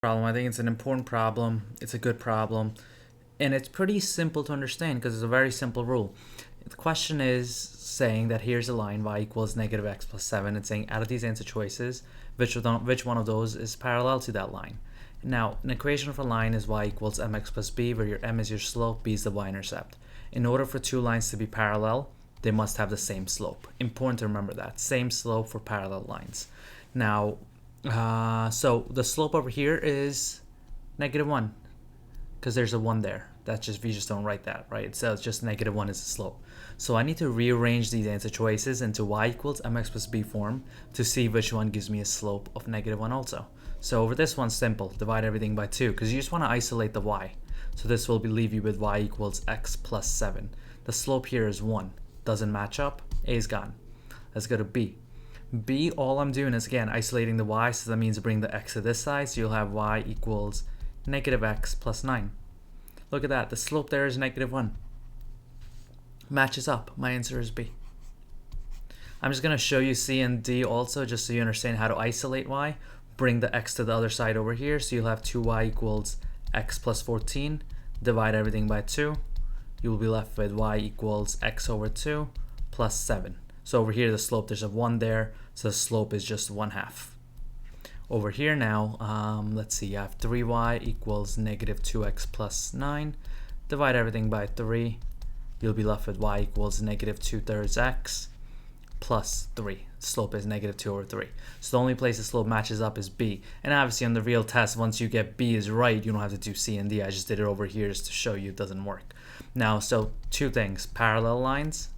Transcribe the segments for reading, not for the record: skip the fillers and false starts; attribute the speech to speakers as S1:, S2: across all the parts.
S1: Problem. I think it's an important problem. It's a good problem. And it's pretty simple to understand because it's a very simple rule. The question is saying that here's a line y equals negative x plus 7. It's saying out of these answer choices, which one of those is parallel to that line. Now, an equation for a line is y equals mx plus b, where your m is your slope, b is the y-intercept. In order for two lines to be parallel, they must have the same slope. Important to remember that. Same slope for parallel lines. Now, so the slope over here is -1 because there's a 1 there. That's just, we just don't write that, right? So it's just -1 is the slope. So I need to rearrange these answer choices into y equals mx plus b form to see which one gives me a slope of -1 also. So over this one, simple, divide everything by 2 because you just want to isolate the y. So this will leave you with y equals x plus 7. The slope here is 1. Doesn't match up. A is gone. Let's go to b. B, all I'm doing is, again, isolating the y, so that means bring the x to this side, so you'll have y equals -x plus 9. Look at that, the slope there is -1. Matches up, my answer is B. I'm just going to show you C and D also, just so you understand how to isolate y. Bring the x to the other side over here, so you'll have 2y equals x plus 14. Divide everything by 2. You'll be left with y equals x over 2 plus 7. So over here, the slope, there's a 1 there, so the slope is just 1/2. Over here now, let's see, you have 3y equals -2x plus 9. Divide everything by 3. You'll be left with y equals -2/3 x plus 3. The slope is -2 over 3. So the only place the slope matches up is B. And obviously on the real test, once you get B is right, you don't have to do C and D. I just did it over here just to show you it doesn't work. Now, so two things, parallel lines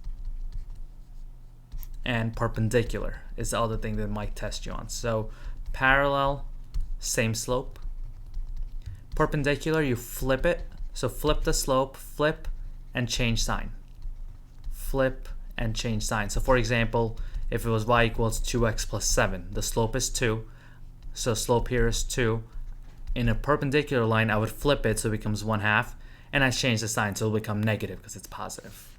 S1: and perpendicular is the other thing that might test you on. So parallel, same slope. Perpendicular, you flip it. So flip the slope, flip, and change sign. Flip and change sign. So for example, if it was y equals 2x plus 7, the slope is 2. So slope here is 2. In a perpendicular line, I would flip it so it becomes 1/2. And I change the sign so it'll become negative because it's positive.